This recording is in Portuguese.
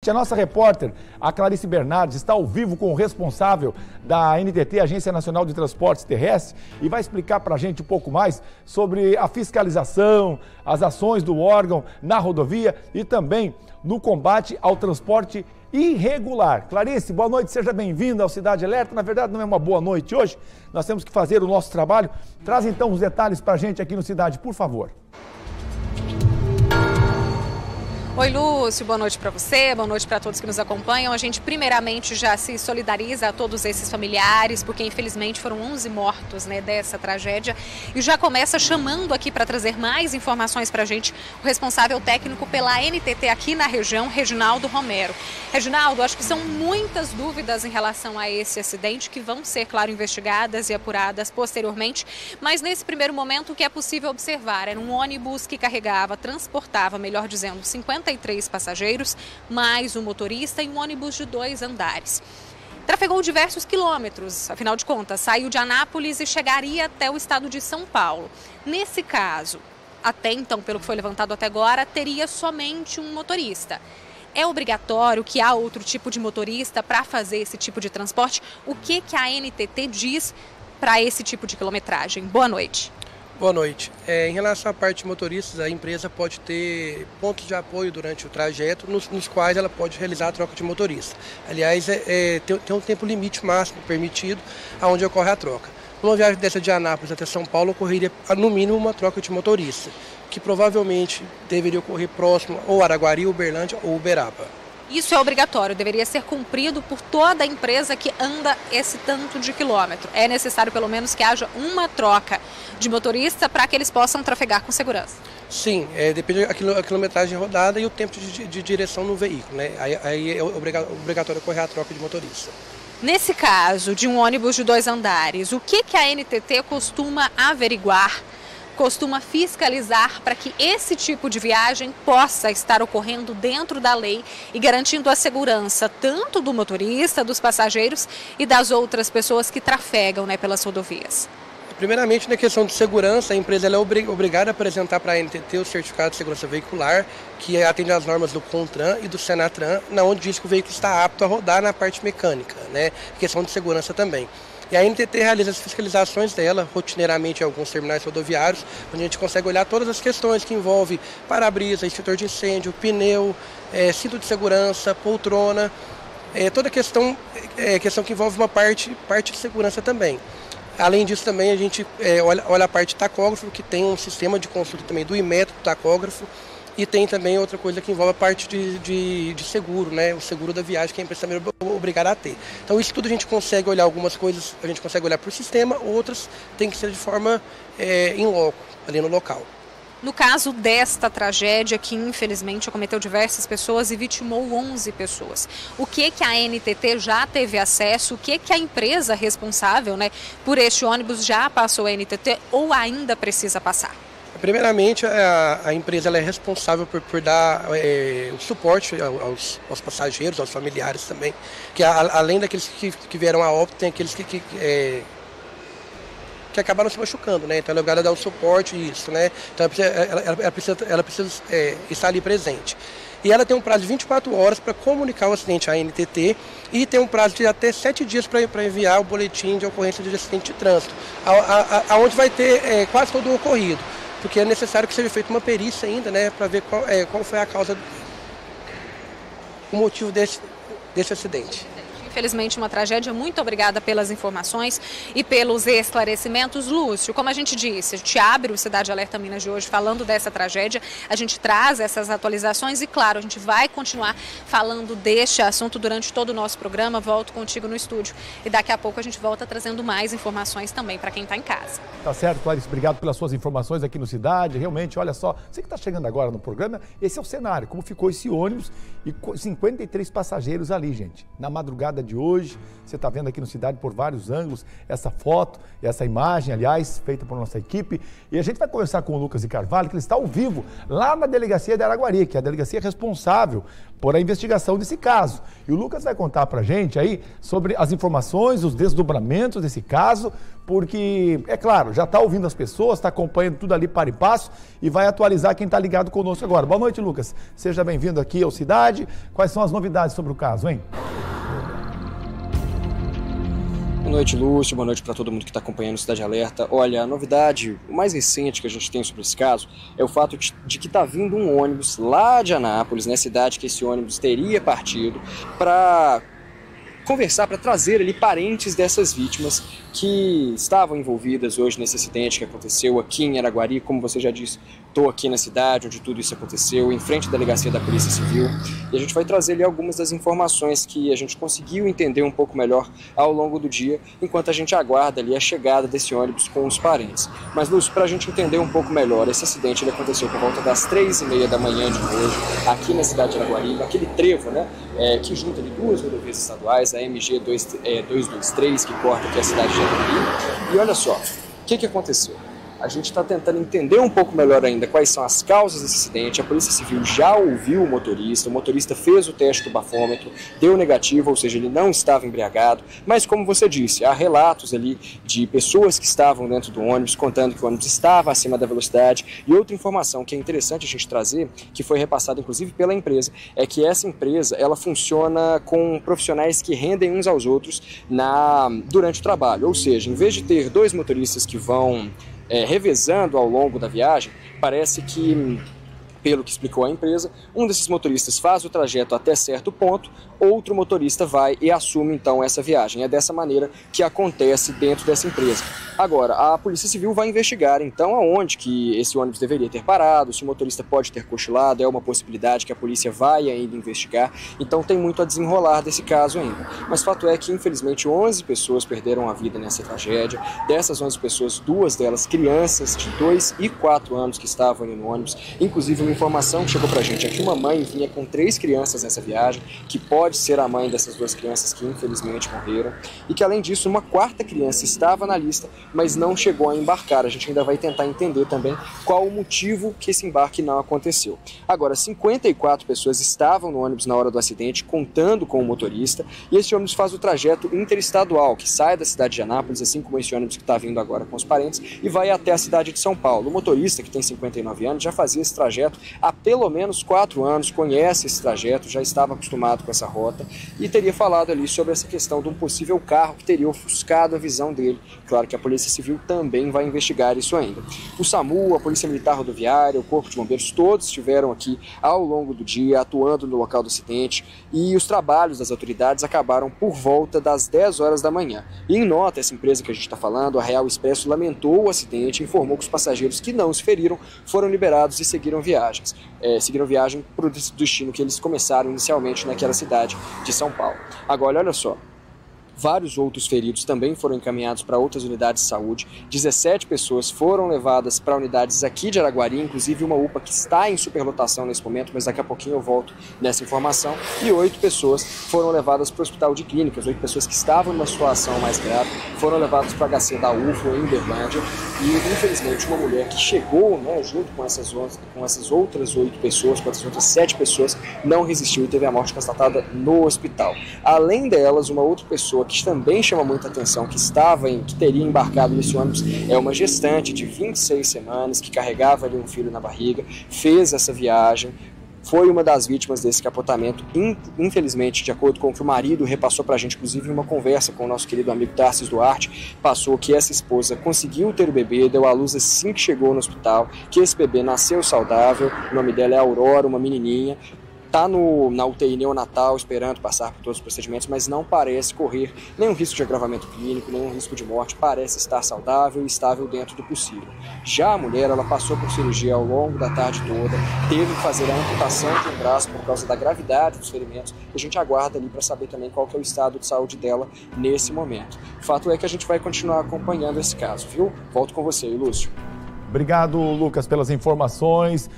A nossa repórter, a Clarice Bernardes, está ao vivo com o responsável da ANTT, Agência Nacional de Transportes Terrestres, e vai explicar para a gente um pouco mais sobre a fiscalização, as ações do órgão na rodovia e também no combate ao transporte irregular. Clarice, boa noite, seja bem-vinda ao Cidade Alerta. Na verdade, não é uma boa noite hoje, nós temos que fazer o nosso trabalho. Traz então os detalhes para a gente aqui no Cidade, por favor. Oi, Lúcio, boa noite para você, boa noite para todos que nos acompanham. A gente primeiramente já se solidariza a todos esses familiares, porque infelizmente foram 11 mortos, né, dessa tragédia. E já começa chamando aqui para trazer mais informações para a gente o responsável técnico pela ANTT aqui na região, Reginaldo Romero. Reginaldo, acho que são muitas dúvidas em relação a esse acidente que vão ser, claro, investigadas e apuradas posteriormente. Mas nesse primeiro momento o que é possível observar era um ônibus que transportava, melhor dizendo, 53 passageiros, mais um motorista e um ônibus de 2 andares. Trafegou diversos quilômetros, afinal de contas, saiu de Anápolis e chegaria até o estado de São Paulo. Nesse caso, até então, pelo que foi levantado até agora, teria somente um motorista. É obrigatório que há outro tipo de motorista para fazer esse tipo de transporte? O que a ANTT diz para esse tipo de quilometragem? Boa noite. Boa noite. Em relação à parte de motoristas, a empresa pode ter pontos de apoio durante o trajeto, nos quais ela pode realizar a troca de motorista. Aliás, tem um tempo limite máximo permitido aonde ocorre a troca. Numa viagem dessa de Anápolis até São Paulo, ocorreria no mínimo uma troca de motorista, que provavelmente deveria ocorrer próximo ou Araguari, Uberlândia ou Uberaba. Isso é obrigatório, deveria ser cumprido por toda a empresa que anda esse tanto de quilômetro. É necessário pelo menos que haja uma troca de motorista para que eles possam trafegar com segurança. Sim, depende da quilometragem rodada e o tempo de direção no veículo, né? Aí é obrigatório ocorrer a troca de motorista. Nesse caso de um ônibus de 2 andares, o que a ANTT costuma averiguar, costuma fiscalizar para que esse tipo de viagem possa estar ocorrendo dentro da lei e garantindo a segurança tanto do motorista, dos passageiros e das outras pessoas que trafegam, né, pelas rodovias? Primeiramente, na questão de segurança, a empresa ela é obrigada a apresentar para a ANTT o certificado de segurança veicular, que atende às normas do CONTRAN e do SENATRAN, onde diz que o veículo está apto a rodar na parte mecânica, né? Questão de segurança também. E a ANTT realiza as fiscalizações dela rotineiramente em alguns terminais rodoviários, onde a gente consegue olhar todas as questões que envolvem para-brisa, extintor de incêndio, pneu, cinto de segurança, poltrona, toda questão que envolve uma parte de segurança também. Além disso também a gente olha a parte de tacógrafo, que tem um sistema de consulta também do Inmetro tacógrafo, e tem também outra coisa que envolve a parte de seguro, né? O seguro da viagem que a empresa também é obrigada a ter. Então isso tudo a gente consegue olhar, algumas coisas a gente consegue olhar por sistema, outras tem que ser de forma in loco, ali no local. No caso desta tragédia, que infelizmente acometeu diversas pessoas e vitimou 11 pessoas, o que a ANTT já teve acesso, o que a empresa responsável, né, por este ônibus já passou a ANTT ou ainda precisa passar? Primeiramente, a empresa ela é responsável por dar o suporte aos passageiros, aos familiares também, que além daqueles que vieram a óbito, tem aqueles que acabaram se machucando, né? Então ela é obrigada a dar o suporte e isso, né? Então ela precisa estar ali presente. E ela tem um prazo de 24 horas para comunicar o acidente à ANTT e tem um prazo de até 7 dias para enviar o boletim de ocorrência de acidente de trânsito, aonde vai ter quase todo o ocorrido. Porque é necessário que seja feita uma perícia ainda, né, para ver qual foi a causa, o motivo desse acidente. Infelizmente, uma tragédia. Muito obrigada pelas informações e pelos esclarecimentos. Lúcio, como a gente disse, a gente abre o Cidade Alerta Minas de hoje falando dessa tragédia, a gente traz essas atualizações e, claro, a gente vai continuar falando deste assunto durante todo o nosso programa. Volto contigo no estúdio e daqui a pouco a gente volta trazendo mais informações também para quem está em casa. Tá certo, Clarice, obrigado pelas suas informações aqui no Cidade. Realmente, olha só, você que está chegando agora no programa, esse é o cenário, como ficou esse ônibus e 53 passageiros ali, gente, na madrugada madrugada de hoje. Você está vendo aqui no Cidade por vários ângulos essa foto, essa imagem, aliás, feita por nossa equipe. E a gente vai conversar com o Lucas de Carvalho, que ele está ao vivo lá na delegacia de Araguari, que é a delegacia responsável por a investigação desse caso. E o Lucas vai contar para a gente aí sobre as informações, os desdobramentos desse caso, porque, é claro, já está ouvindo as pessoas, está acompanhando tudo ali para e passo e vai atualizar quem está ligado conosco agora. Boa noite, Lucas. Seja bem-vindo aqui ao Cidade. Quais são as novidades sobre o caso, hein? Boa noite, Lúcio. Boa noite para todo mundo que está acompanhando o Cidade Alerta. Olha, a novidade, o mais recente que a gente tem sobre esse caso é o fato de que está vindo um ônibus lá de Anápolis, né, cidade que esse ônibus teria partido, para conversar, para trazer ali parentes dessas vítimas que estavam envolvidas hoje nesse acidente que aconteceu aqui em Araguari. Como você já disse, estou aqui na cidade onde tudo isso aconteceu, em frente à delegacia da Polícia Civil, e a gente vai trazer ali algumas das informações que a gente conseguiu entender um pouco melhor ao longo do dia, enquanto a gente aguarda ali a chegada desse ônibus com os parentes. Mas, Lúcio, para a gente entender um pouco melhor, esse acidente ele aconteceu por volta das 3h30 da manhã de hoje, aqui na cidade de Araguari, naquele trevo, né, que junta ali duas rodovias estaduais, a MG 223, que corta aqui a cidade de Araguari. E olha só, o que aconteceu? A gente está tentando entender um pouco melhor ainda quais são as causas desse acidente. A Polícia Civil já ouviu o motorista fez o teste do bafômetro, deu negativo, ou seja, ele não estava embriagado, mas como você disse, há relatos ali de pessoas que estavam dentro do ônibus, contando que o ônibus estava acima da velocidade. E outra informação que é interessante a gente trazer, que foi repassada inclusive pela empresa, é que essa empresa, ela funciona com profissionais que rendem uns aos outros durante o trabalho, ou seja, em vez de ter dois motoristas que vão revezando ao longo da viagem, parece que, pelo que explicou a empresa, um desses motoristas faz o trajeto até certo ponto, outro motorista vai e assume então essa viagem. É dessa maneira que acontece dentro dessa empresa. Agora, a Polícia Civil vai investigar então aonde que esse ônibus deveria ter parado, se o motorista pode ter cochilado, é uma possibilidade que a polícia vai ainda investigar, então tem muito a desenrolar desse caso ainda. Mas fato é que, infelizmente, 11 pessoas perderam a vida nessa tragédia. Dessas 11 pessoas, 2 delas crianças de 2 e 4 anos que estavam ali no ônibus. Inclusive, uma informação que chegou pra gente é que uma mãe vinha com 3 crianças nessa viagem, que pode ser a mãe dessas 2 crianças que infelizmente morreram, e que além disso uma 4ª criança estava na lista, mas não chegou a embarcar. A gente ainda vai tentar entender também qual o motivo que esse embarque não aconteceu. Agora, 54 pessoas estavam no ônibus na hora do acidente, contando com o motorista, e esse ônibus faz o trajeto interestadual, que sai da cidade de Anápolis, assim como esse ônibus que está vindo agora com os parentes, e vai até a cidade de São Paulo. O motorista, que tem 59 anos, já fazia esse trajeto há pelo menos 4 anos, conhece esse trajeto, já estava acostumado com essa rota e teria falado ali sobre essa questão de um possível carro que teria ofuscado a visão dele. Claro que a Polícia Civil também vai investigar isso ainda. O SAMU, a Polícia Militar Rodoviária, o Corpo de Bombeiros, todos estiveram aqui ao longo do dia atuando no local do acidente, e os trabalhos das autoridades acabaram por volta das 10 horas da manhã. E em nota, essa empresa que a gente está falando, a Real Expresso, lamentou o acidente e informou que os passageiros que não se feriram foram liberados e seguiram viagens. Seguiram viagem para o destino que eles começaram inicialmente naquela cidade de São Paulo. Agora, olha só. Vários outros feridos também foram encaminhados para outras unidades de saúde. 17 pessoas foram levadas para unidades aqui de Araguari, inclusive uma UPA que está em superlotação nesse momento, mas daqui a pouquinho eu volto nessa informação. E 8 pessoas foram levadas para o Hospital de Clínicas. 8 pessoas que estavam numa situação mais grave foram levadas para o HC da UFO em Uberlândia. E, infelizmente, uma mulher que chegou, né, junto com essas outras 8 pessoas, com essas outras 7 pessoas, não resistiu e teve a morte constatada no hospital. Além delas, uma outra pessoa que também chama muita atenção, que teria embarcado nesse ônibus, é uma gestante de 26 semanas, que carregava ali um filho na barriga, fez essa viagem, foi uma das vítimas desse capotamento. Infelizmente, de acordo com o que o marido repassou para a gente, inclusive em uma conversa com o nosso querido amigo Tarcísio Duarte, passou que essa esposa conseguiu ter o bebê, deu à luz assim que chegou no hospital, que esse bebê nasceu saudável, o nome dela é Aurora, uma menininha, está na UTI neonatal esperando passar por todos os procedimentos, mas não parece correr nenhum risco de agravamento clínico, nenhum risco de morte, parece estar saudável e estável dentro do possível. Já a mulher, ela passou por cirurgia ao longo da tarde toda, teve que fazer a amputação de um braço por causa da gravidade dos ferimentos, e a gente aguarda ali para saber também qual que é o estado de saúde dela nesse momento. O fato é que a gente vai continuar acompanhando esse caso, viu? Volto com você, Lúcio. Obrigado, Lucas, pelas informações.